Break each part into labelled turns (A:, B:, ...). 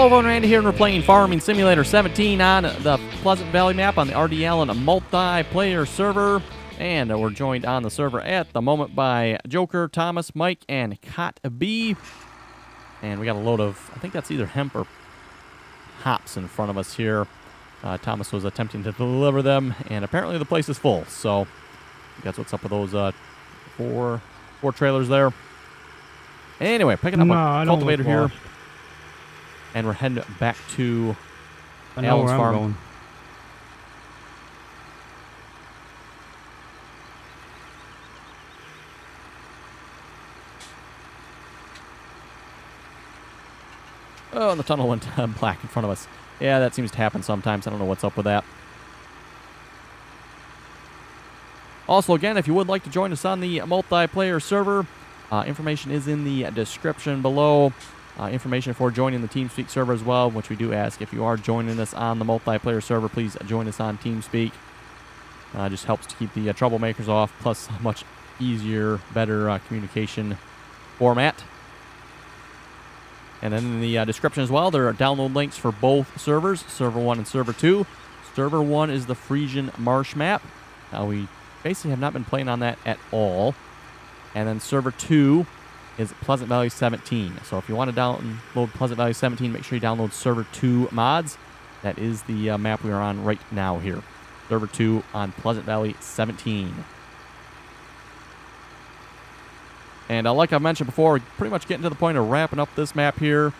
A: Hello everyone, Randy here, and we're playing Farming Simulator 17 on the Pleasant Valley map on the RDAllen multiplayer server. And we're joined on the server at the moment by Joker, Thomas, Mike, and Cot B. And we got a load of, I think that's either hemp or hops in front of us here. Thomas was attempting to deliver them, and apparently the place is full. So that's what's up with those four trailers there. Anyway, picking up a cultivator here. And we're heading back to Allen's farm.
B: Going.
A: Oh, and the tunnel went black in front of us. Yeah, that seems to happen sometimes. I don't know what's up with that. Also, again, if you would like to join us on the multiplayer server, information is in the description below. Information for joining the TeamSpeak server as well, which we do ask if you are joining us on the multiplayer server, please join us on TeamSpeak. Just helps to keep the troublemakers off, plus a much easier, better communication format. And then in the description as well, there are download links for both servers, Server 1 and Server 2. Server 1 is the Frisian Marsh map. We basically have not been playing on that at all. And then Server 2 is Pleasant Valley 17. So if you want to download Pleasant Valley 17, make sure you download Server 2 mods. That is the map we are on right now here. Server 2 on Pleasant Valley 17. And like I mentioned before, we're pretty much getting to the point of wrapping up this map here.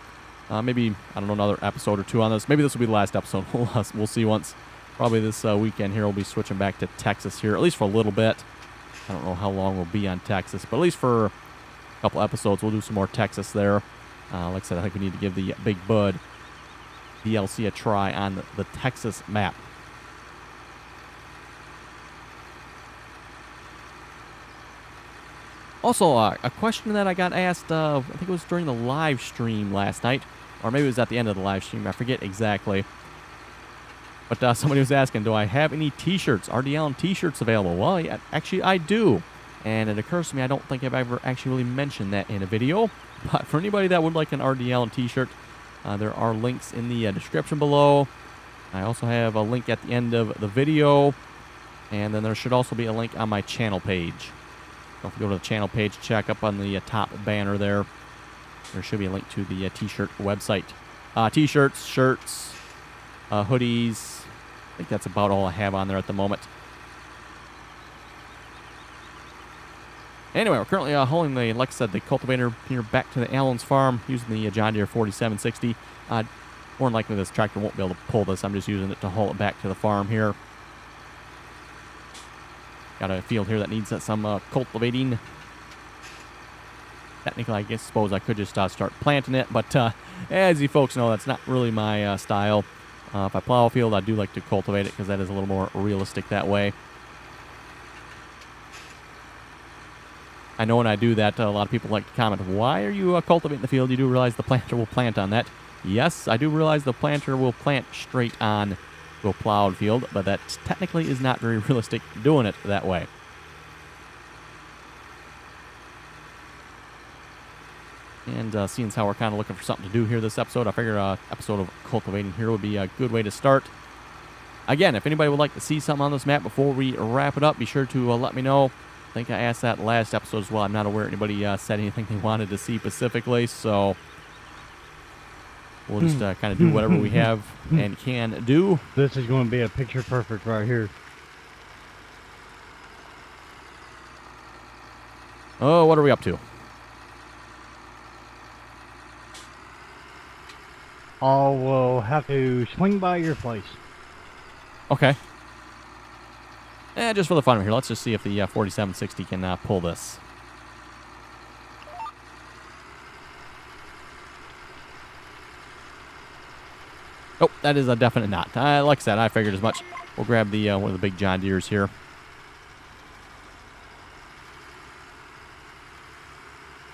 A: Maybe, I don't know, another episode or two on this. Maybe this will be the last episode. We'll see once. Probably this weekend here, we'll be switching back to Texas here, at least for a little bit. I don't know how long we'll be on Texas, but at least for couple episodes we'll do some more Texas there. Like I said, I think we need to give the Big Bud DLC a try on the Texas map. Also, a question that I got asked, I think it was during the live stream last night, or maybe it was at the end of the live stream, I forget exactly. But somebody was asking, do I have any t-shirts, RDAllen t-shirts available? Well, yeah, actually I do. And it occurs to me, I don't think I've ever actually really mentioned that in a video. But for anybody that would like an RDAllen t-shirt, there are links in the description below. I also have a link at the end of the video. And then there should also be a link on my channel page. So if you go to the channel page, check up on the top banner there. There should be a link to the t-shirt website. T-shirts, shirts, hoodies. I think that's about all I have on there at the moment. Anyway, we're currently hauling the, like I said, the cultivator here back to the Allen's farm using the John Deere 4760. More than likely this tractor won't be able to pull this. I'm just using it to haul it back to the farm here. Got a field here that needs some cultivating. Technically, I suppose I could just start planting it, but as you folks know, that's not really my style. If I plow a field, I do like to cultivate it because that is a little more realistic that way. I know when I do that, a lot of people like to comment, why are you cultivating the field? You do realize the planter will plant on that. Yes, I do realize the planter will plant straight on to a plowed field, but that technically is not very realistic doing it that way. And seeing as how we're kind of looking for something to do here this episode, I figured an episode of Cultivating here would be a good way to start. Again, if anybody would like to see something on this map before we wrap it up, be sure to let me know. I think I asked that last episode as well. I'm not aware anybody said anything they wanted to see specifically, so we'll just kind of do whatever we have and can do.
B: This is going to be a picture perfect right here.
A: Oh, what are we up to?
B: Oh, we'll have to swing by your place.
A: Okay. Just for the fun of it here, let's just see if the 4760 can pull this. Oh, that is a definite not. Like I said, I figured as much. We'll grab the one of the big John Deeres here.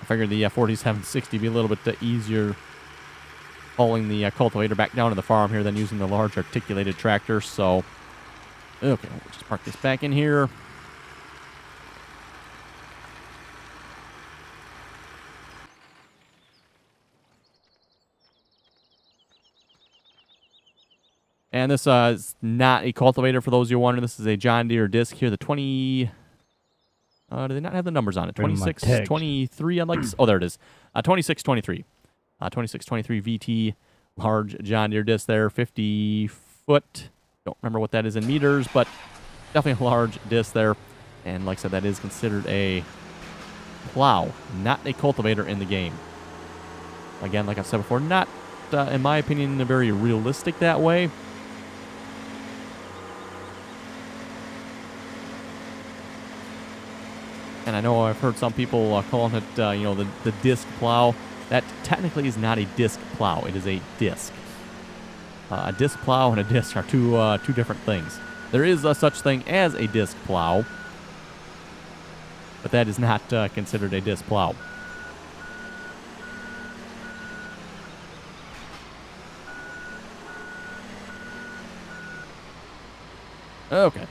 A: I figured the 4760 would be a little bit easier hauling the cultivator back down to the farm here than using the large articulated tractor, so okay, we'll just park this back in here. And this is not a cultivator for those of you wondering. This is a John Deere disc here. The 20... do they not have the numbers on it? 26, 23, I'd like to... Oh, there it is. 26, 23. 26, 23 VT. Large John Deere disc there. 50 foot. Don't remember what that is in meters, but definitely a large disc there. And like I said, that is considered a plow, not a cultivator in the game. Again, like I said before, not, in my opinion, very realistic that way. And I know I've heard some people calling it, you know, the disc plow. That technically is not a disc plow. It is a disc. A disc plow and a disc are two different things. There is a such thing as a disc plow, but that is not considered a disc plow. Okay.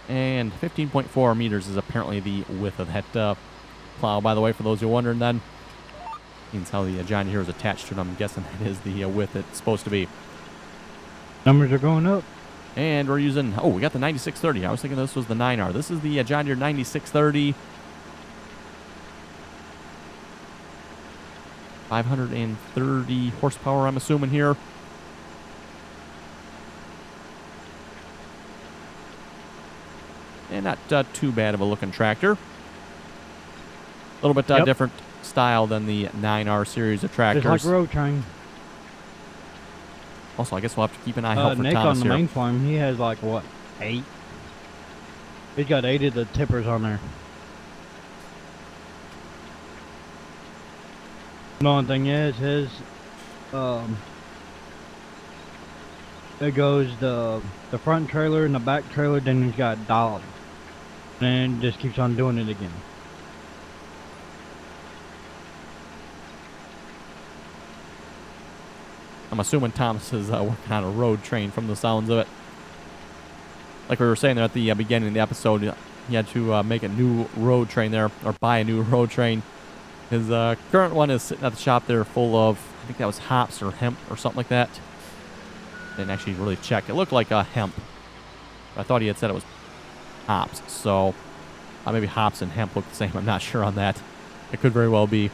A: And 15.4 meters is apparently the width of that plow, by the way, for those who are wondering then. Means how the John Deere is attached to it. I'm guessing that is the width it's supposed to be.
B: Numbers are going up.
A: And we're using, oh, we got the 9630. I was thinking this was the 9R. This is the John Deere 9630. 530 horsepower, I'm assuming here. And not too bad of a looking tractor. A little bit different style than the 9R series of tractors.
B: Just like road train.
A: Also, I guess we'll have to keep an eye out for
B: Nick
A: Thomas
B: on the
A: here.
B: main farm, he has like, what, 8? He's got 8 of the tippers on there. The only thing is, his, it goes the front trailer and the back trailer, then he's got dolly. And just keeps on doing it again.
A: I'm assuming Thomas is working on a road train from the sounds of it. Like we were saying there at the beginning of the episode, he had to make a new road train there, or buy a new road train. His current one is sitting at the shop there full of, I think that was hops or hemp or something like that. Didn't actually really check. It looked like hemp. I thought he had said it was hops. So maybe hops and hemp look the same. I'm not sure on that. It could very well be.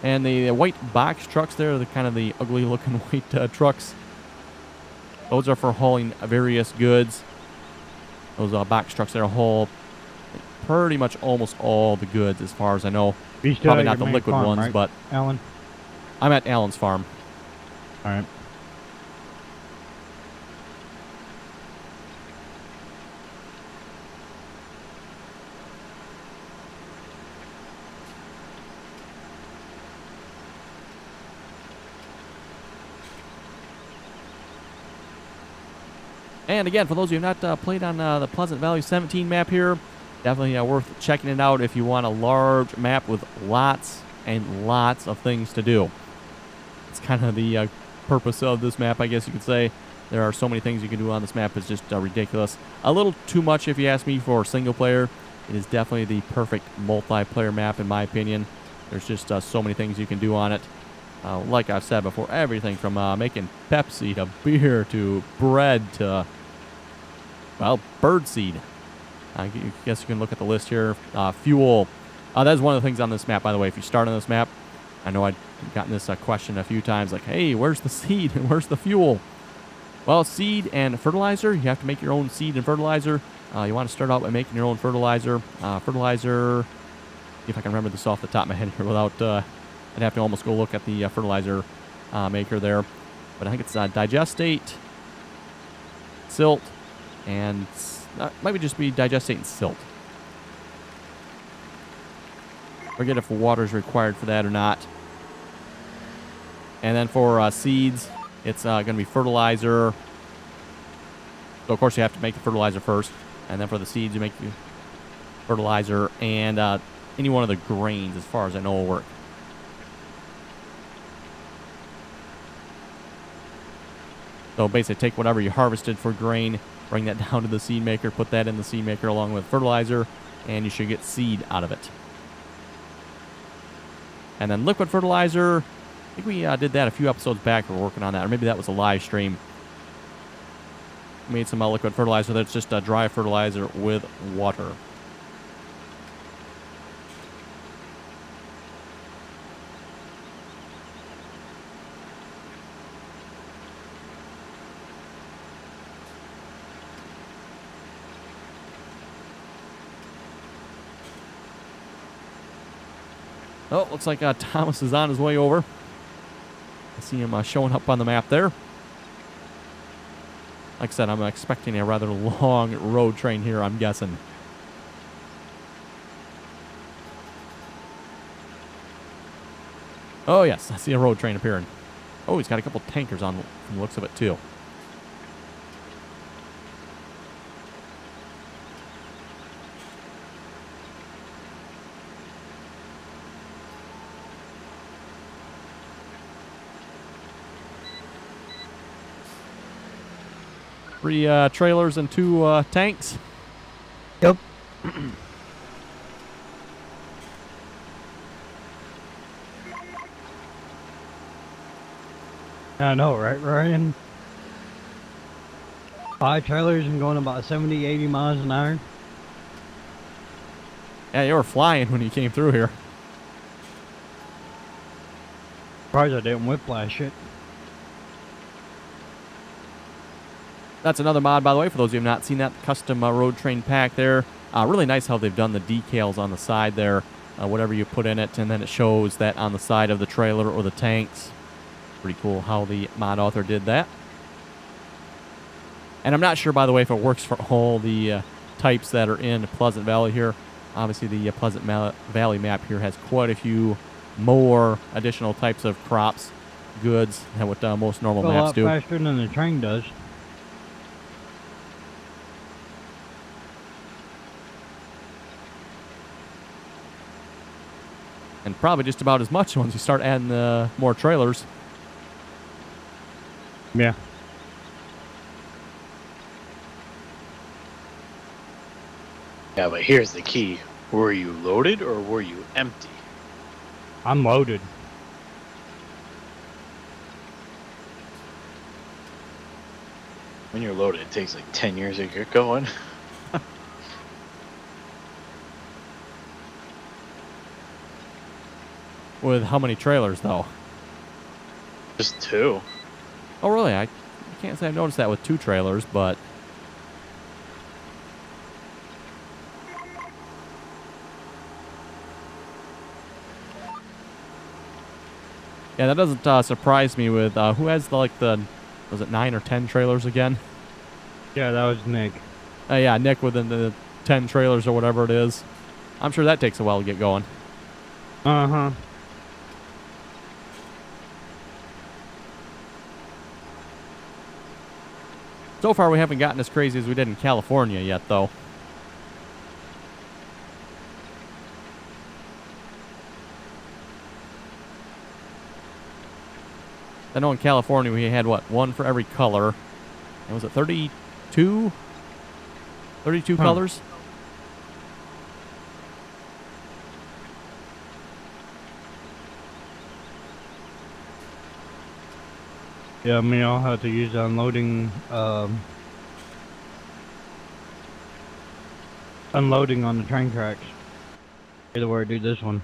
A: And the white box trucks there, the kind of the ugly looking white trucks. Those are for hauling various goods. Those box trucks there haul pretty much almost all the goods as far as I know. Probably not the liquid
B: farm,
A: ones,
B: right,
A: but
B: Allen?
A: I'm at Allen's farm.
B: All right.
A: And again, for those of you who have not played on the Pleasant Valley 17 map here, definitely worth checking it out if you want a large map with lots and lots of things to do. It's kind of the purpose of this map, I guess you could say. There are so many things you can do on this map. It's just ridiculous. A little too much if you ask me for single player. It is definitely the perfect multiplayer map in my opinion. There's just so many things you can do on it. Like I've said before, everything from making Pepsi to beer to bread to, well, birdseed. I guess you can look at the list here. Fuel. That is one of the things on this map, by the way. If you start on this map, I know I've gotten this question a few times, like, hey, where's the seed and where's the fuel? Well, seed and fertilizer, you have to make your own seed and fertilizer. You want to start out by making your own fertilizer. Fertilizer, see if I can remember this off the top of my head here without, I'd have to almost go look at the fertilizer maker there. But I think it's digestate, silt, and maybe just be digestate and silt. Forget if water is required for that or not. And then for seeds, it's going to be fertilizer. So, of course, you have to make the fertilizer first. And then for the seeds, you make the fertilizer. And any one of the grains, as far as I know, will work. So, basically, take whatever you harvested for grain, bring that down to the seed maker, put that in the seed maker along with fertilizer. and you should get seed out of it. And then liquid fertilizer, I think we did that a few episodes back. We're working on that, or maybe that was a live stream. Made some liquid fertilizer that's just a dry fertilizer with water. Oh, looks like Thomas is on his way over. I see him showing up on the map there. Like I said, I'm expecting a rather long road train here, I'm guessing. Oh, yes, I see a road train appearing. Oh, he's got a couple tankers on from the looks of it, too. Three trailers and two tanks.
B: Yep. I know, right, Ryan? 5 trailers and going about 70, 80 miles an hour.
A: Yeah, you were flying when you came through here.
B: Surprised I didn't whiplash it.
A: That's another mod, by the way, for those of you who have not seen that custom road train pack there. Really nice how they've done the decals on the side there, whatever you put in it, and then it shows that on the side of the trailer or the tanks. Pretty cool how the mod author did that. And I'm not sure, by the way, if it works for all the types that are in Pleasant Valley here. Obviously, the Pleasant Valley map here has quite a few more additional types of crops, goods, than what most normal maps do.
B: A lot faster than the train does.
A: And probably just about as much once you start adding more trailers.
B: Yeah.
C: Yeah, but here's the key. Were you loaded or were you empty?
B: I'm loaded.
C: When you're loaded, it takes like 10 years to get going.
A: With how many trailers, though?
C: Just 2.
A: Oh, really? I can't say I've noticed that with 2 trailers, but... Yeah, that doesn't surprise me with... who has, was it 9 or 10 trailers again?
B: Yeah, that was Nick.
A: Yeah, Nick with the 10 trailers or whatever it is. I'm sure that takes a while to get going.
B: Uh-huh.
A: So far, we haven't gotten as crazy as we did in California yet, though. I know in California we had, what, 1 for every color. And was it 32? 32 colors?
B: Yeah, I mean, I'll have to use unloading on the train tracks. Either way, do this one.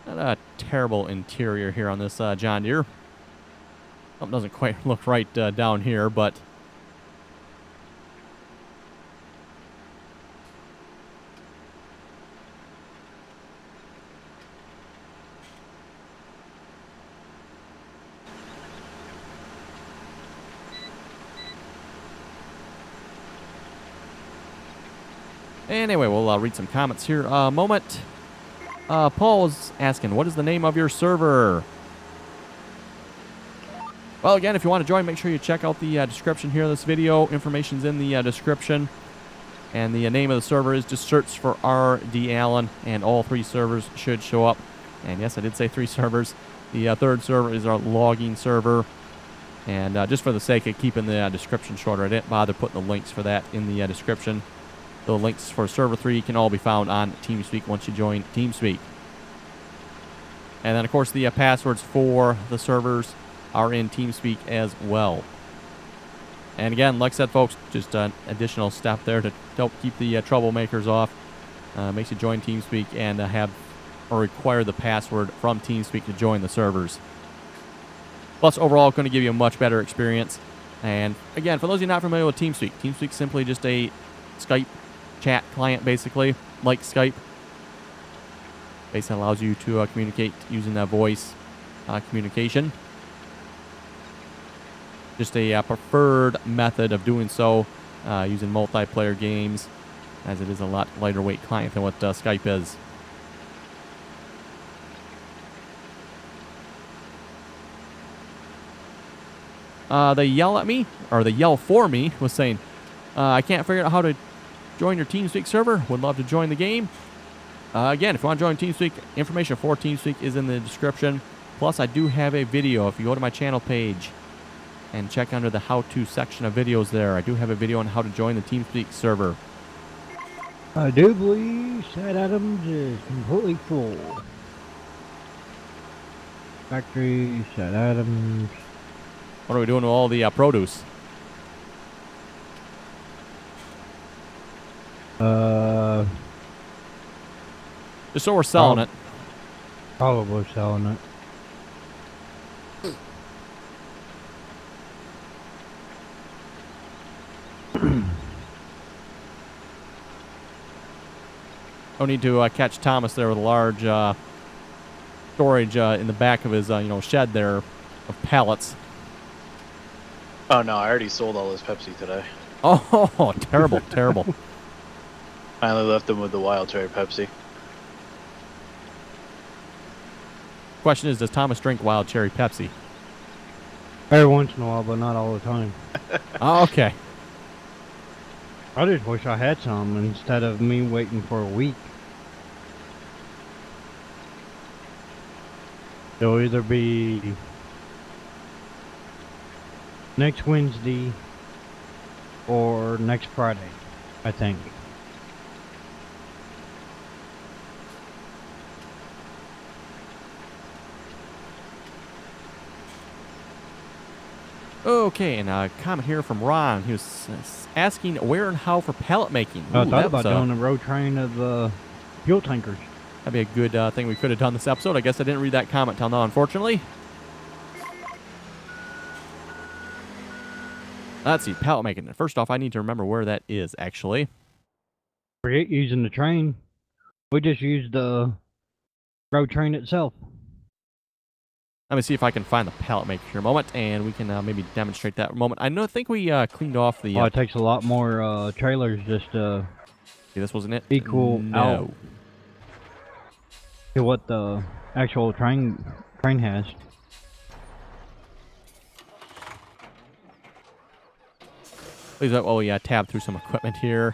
A: Not a terrible interior here on this John Deere. Something doesn't quite look right down here, but... Anyway, we'll read some comments here a moment. Paul was asking, what is the name of your server? Well, again, if you want to join, make sure you check out the description here of this video. Information's in the description. And the name of the server is just search for RDAllen, and all 3 servers should show up. And yes, I did say 3 servers. The third server is our logging server. And just for the sake of keeping the description shorter, I didn't bother putting the links for that in the description. The links for Server 3 can all be found on TeamSpeak once you join TeamSpeak. And then, of course, the passwords for the servers are in TeamSpeak as well. And again, like I said, folks, just an additional step there to help keep the troublemakers off. Makes you join TeamSpeak and have or require the password from TeamSpeak to join the servers. Plus, overall, going to give you a much better experience. And again, for those of you not familiar with TeamSpeak, TeamSpeak's simply just a Skype chat client, basically, like Skype. Basically allows you to communicate using that voice communication. Just a preferred method of doing so using multiplayer games, as it is a lot lighter weight client than what Skype is. They yell at me, or they yell for me, was saying, I can't figure out how to join your TeamSpeak server. Would love to join the game. Again, if you want to join TeamSpeak, information for TeamSpeak is in the description. Plus, I do have a video. If you go to my channel page and check under the how-to section of videos there, I do have a video on how to join the TeamSpeak server.
B: I do believe Sad Adams is completely full. Factory, Sad Adams.
A: What are we doing with all the produce? Just so we're selling it.
B: Probably selling it.
A: Don't need to catch Thomas there with a large storage in the back of his shed there of pallets.
C: Oh no, I already sold all his Pepsi today.
A: Oh, terrible, terrible.
C: I only left them with the wild cherry Pepsi.
A: Question is, does Thomas drink wild cherry Pepsi?
B: Every once in a while, but not all the time.
A: Oh, okay.
B: I just wish I had some instead of me waiting for a week. It'll either be next Wednesday or next Friday, I think.
A: Okay, and a comment here from Ron. He was asking where and how for pallet making.
B: I
A: Ooh,
B: thought about doing a road train of fuel tankers.
A: That'd be a good thing we could have done this episode. I guess I didn't read that comment till now, unfortunately. Let's see, pallet making. First off, I need to remember where that is, actually.
B: Forget using the train. We just used the road train itself.
A: Let me see if I can find the pallet maker here a moment, and we can maybe demonstrate that in a moment. I think we cleaned off the...
B: it takes a lot more trailers just to...
A: See, this wasn't it?
B: Equal
A: No.
B: out to what the actual train has.
A: Please, while we tab through some equipment here.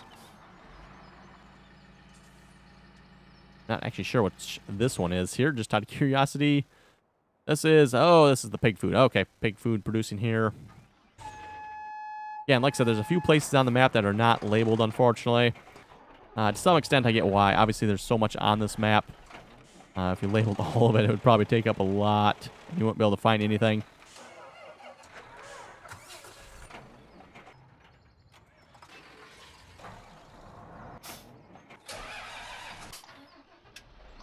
A: Not actually sure what this one is here, just out of curiosity. This is the pig food. Okay, pig food producing here. Yeah, and like I said, there's a few places on the map that are not labeled, unfortunately. To some extent, I get why. Obviously, there's so much on this map. If you labeled all of it, it would probably take up a lot. You wouldn't be able to find anything.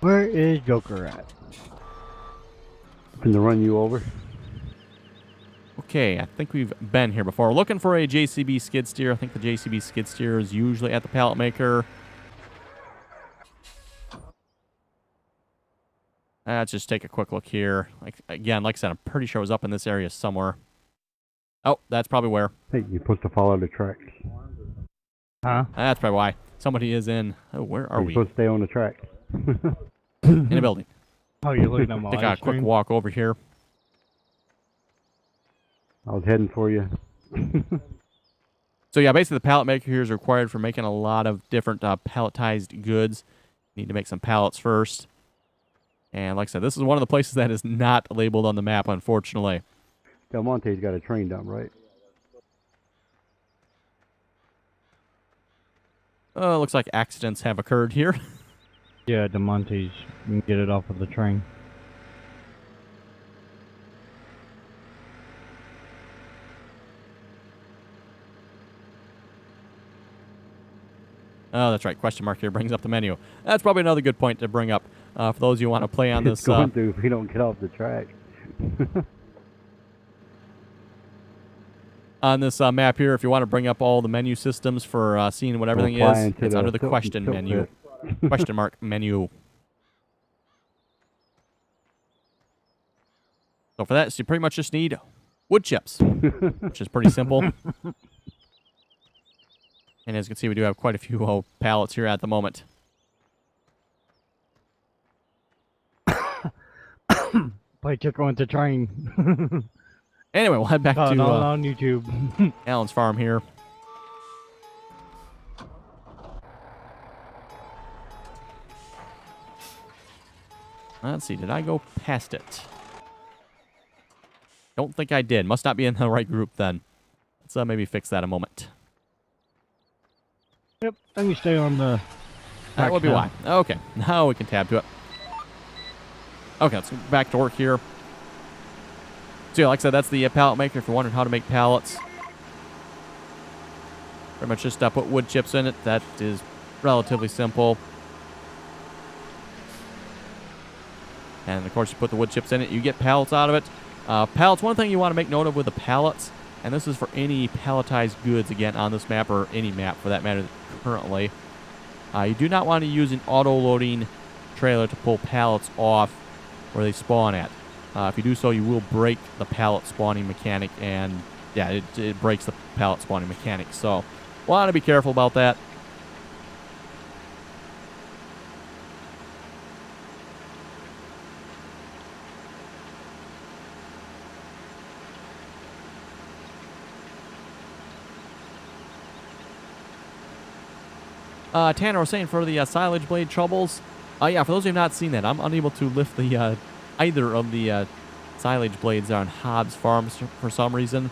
B: Where is Joker at?
D: Can they run you over?
A: Okay, I think we've been here before. We're looking for a JCB skid steer. I think the JCB skid steer is usually at the pallet maker. Let's just take a quick look here. Again, like I said, I'm pretty sure it was up in this area somewhere. Oh, that's probably where.
D: Hey, you're supposed to follow the tracks.
B: Huh?
A: That's probably why. Somebody is in... Oh, where are we?
D: You're supposed to stay on the track.
A: In a building.
B: Oh, you're looking at my
A: Take a
B: live
A: quick
B: stream?
A: walk over here.
D: I was heading for you.
A: So yeah, basically the pallet maker here is required for making a lot of different palletized goods. You need to make some pallets first. And like I said, this is one of the places that is not labeled on the map, unfortunately.
D: Del Monte's got a train dump, right?
A: Looks like accidents have occurred here.
B: Yeah, the Montes. You can get it off of the train.
A: Oh, that's right. Question mark here brings up the menu. That's probably another good point to bring up for those of you who want to play on this.
D: It's going to if we don't get off the track.
A: On this map here, if you want to bring up all the menu systems for seeing what everything is, it's under the question menu. Question mark menu. So for that, so you pretty much just need wood chips, which is pretty simple. And as you can see, we do have quite a few pallets here at the moment.
B: Play took on the train.
A: Anyway, we'll head back to
B: on YouTube.
A: Allen's farm here. Let's see, did I go past it? Don't think I did. Must not be in the right group then. Let's maybe fix that a moment.
B: Yep, I can stay on the...
A: That would be why. Okay, now we can tab to it. Okay, let's go back to work here. So yeah, like I said, that's the pallet maker if you're wondering how to make pallets. Pretty much just put wood chips in it. That is relatively simple. And of course, you put the wood chips in it, you get pallets out of it. Pallets, one thing you want to make note of with the pallets, and this is for any palletized goods, again, on this map, or any map for that matter currently, you do not want to use an auto-loading trailer to pull pallets off where they spawn at. If you do so, you will break the pallet spawning mechanic, and yeah, it breaks the pallet spawning mechanic. So, want to be careful about that. Tanner was saying for the silage blade troubles. Yeah, for those who have not seen that, I'm unable to lift the either of the silage blades on Hobbs Farms for some reason.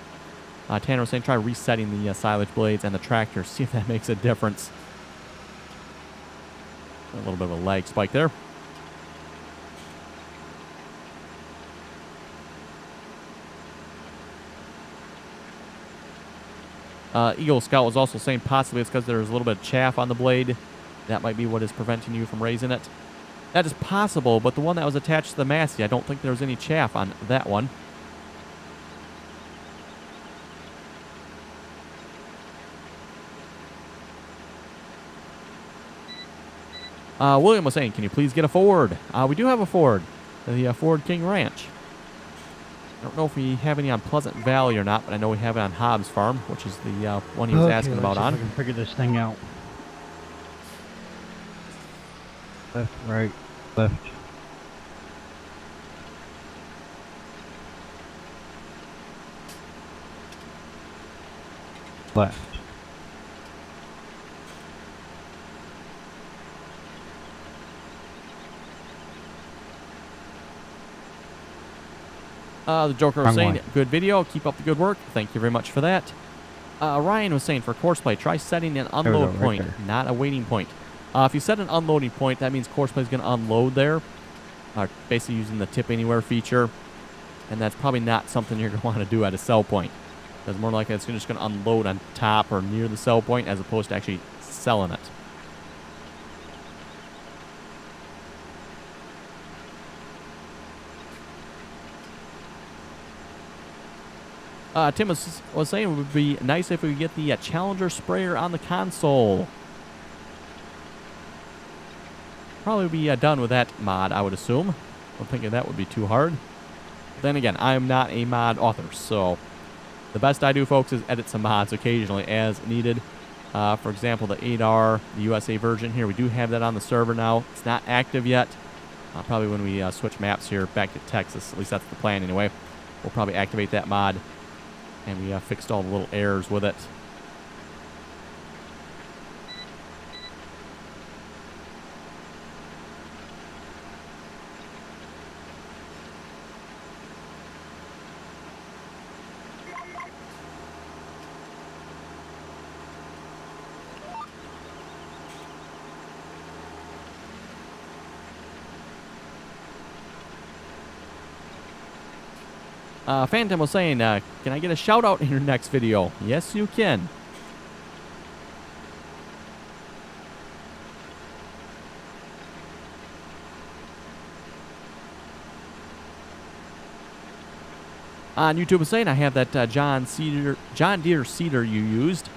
A: Tanner was saying try resetting the silage blades and the tractor, see if that makes a difference. A little bit of a lag spike there. Eagle Scout was also saying possibly it's because there's a little bit of chaff on the blade. That might be what is preventing you from raising it. That is possible, but the one that was attached to the Massey, I don't think there was any chaff on that one. William was saying, can you please get a Ford? We do have a Ford, the Ford King Ranch. I don't know if we have any on Pleasant Valley or not, but I know we have it on Hobbs Farm, which is the one he was asking about on.
B: I can figure this thing out. Left, right, left. Left.
A: The Joker was saying, good video, keep up the good work. Thank you very much for that. Ryan was saying, for courseplay, try setting an unload point, not a waiting point. If you set an unloading point, that means courseplay is going to unload there. Basically using the tip anywhere feature. And that's probably not something you're going to want to do at a sell point. Because more likely it's just going to unload on top or near the sell point as opposed to actually selling it. Tim was saying it would be nice if we could get the Challenger sprayer on the console. Probably be done with that mod, I would assume. I'm thinking that would be too hard. But then again, I am not a mod author, so the best I do, folks, is edit some mods occasionally as needed. For example, the 8R, the USA version here, we do have that on the server now. It's not active yet. Probably when we switch maps here back to Texas, at least that's the plan anyway. We'll probably activate that mod. And we fixed all the little errors with it. Phantom was saying, can I get a shout out in your next video? Yes, you can. On YouTube was saying I have that John Deere seeder you used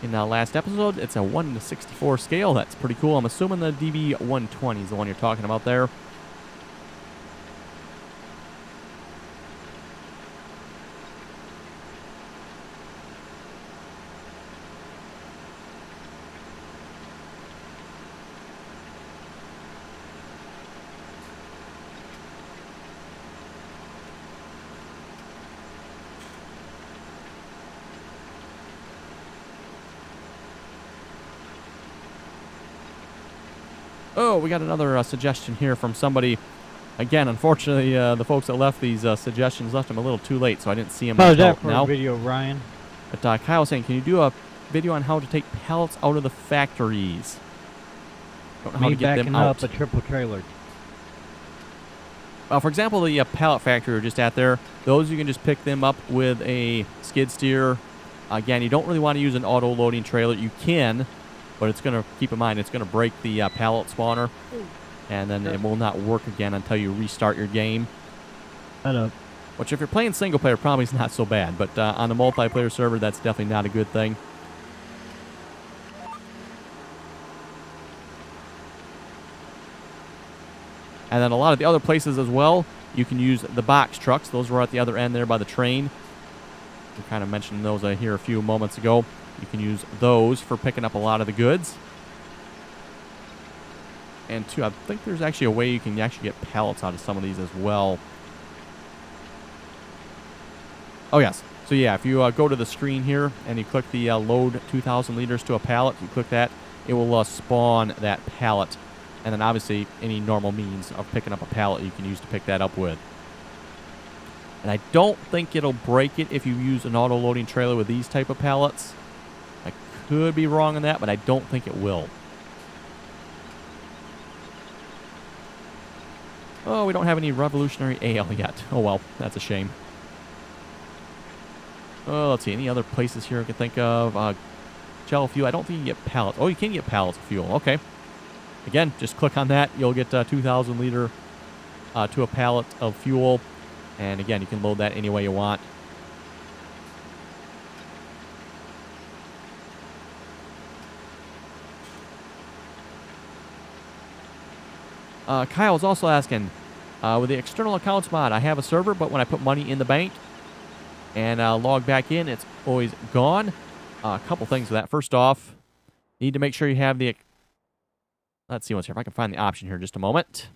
A: in the last episode. It's a 1:64 scale. That's pretty cool. I'm assuming the DB120 is the one you're talking about there. Oh, we got another suggestion here from somebody. Again, unfortunately, the folks that left these suggestions left them a little too late, so I didn't see them.
B: How's that for a video, Ryan?
A: But Kyle was saying, can you do a video on how to take pallets out of the factories? Don't know how to get them out.
B: Up a triple trailer.
A: For example, the pallet factory we're just at there, those you can just pick them up with a skid steer. Again, you don't really want to use an auto loading trailer. You can, but it's going to, keep in mind, it's going to break the pallet spawner, and then it will not work again until you restart your game. Which, if you're playing single player, probably is not so bad, but on the multiplayer server, that's definitely not a good thing. And then a lot of the other places as well, you can use the box trucks. Those were at the other end there by the train. We kind of mentioned those here a few moments ago. You can use those for picking up a lot of the goods. And two, I think there's actually a way you can actually get pallets out of some of these as well. Oh, yes. So, yeah, if you go to the screen here and you click the load 2,000 liters to a pallet, you click that, it will spawn that pallet. And then, obviously, any normal means of picking up a pallet you can use to pick that up with. And I don't think it'll break it if you use an auto-loading trailer with these type of pallets. I could be wrong on that, but I don't think it will. Oh, we don't have any revolutionary ale yet. Oh, well, that's a shame. Oh, let's see. Any other places here I can think of? Gel fuel. I don't think you can get pallets. Oh, you can get pallets of fuel. Okay. Again, just click on that. You'll get 2,000 liter to a pallet of fuel. And again, you can load that any way you want. Kyle's also asking, with the external accounts mod, I have a server, but when I put money in the bank and log back in, it's always gone. A couple things with that. First off, you need to make sure you have the... Let's see what's here. If I can find the option here in just a moment.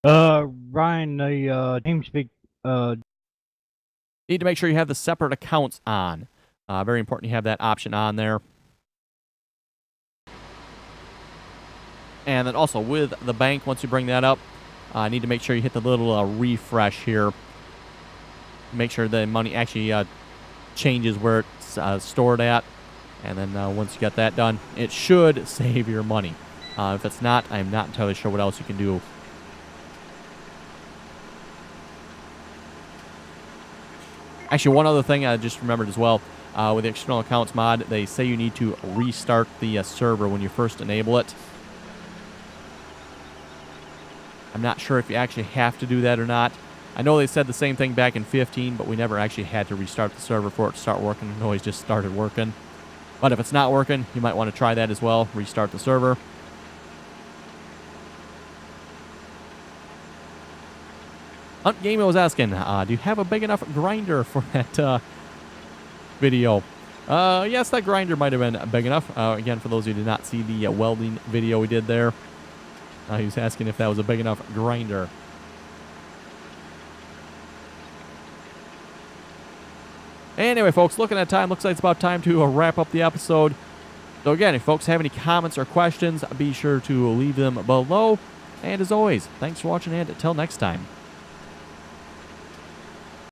B: Ryan, the TeamSpeak...
A: Need to make sure you have the separate accounts on. Very important you have that option on there. And then also with the bank, once you bring that up, need to make sure you hit the little refresh here. Make sure the money actually changes where it's stored at. And then once you get that done, it should save your money. If it's not, I'm not entirely sure what else you can do. Actually, one other thing I just remembered as well. With the external accounts mod, they say you need to restart the server when you first enable it. I'm not sure if you actually have to do that or not. I know they said the same thing back in 15, but we never actually had to restart the server for it to start working. It always just started working. But if it's not working, you might want to try that as well. Restart the server. Hunt Gamer was asking, do you have a big enough grinder for that video? Yes, that grinder might have been big enough. Again, for those who did not see the welding video we did there, he was asking if that was a big enough grinder. Anyway, folks, looking at time, looks like it's about time to wrap up the episode. So again, if folks have any comments or questions, be sure to leave them below. And as always, thanks for watching, and until next time.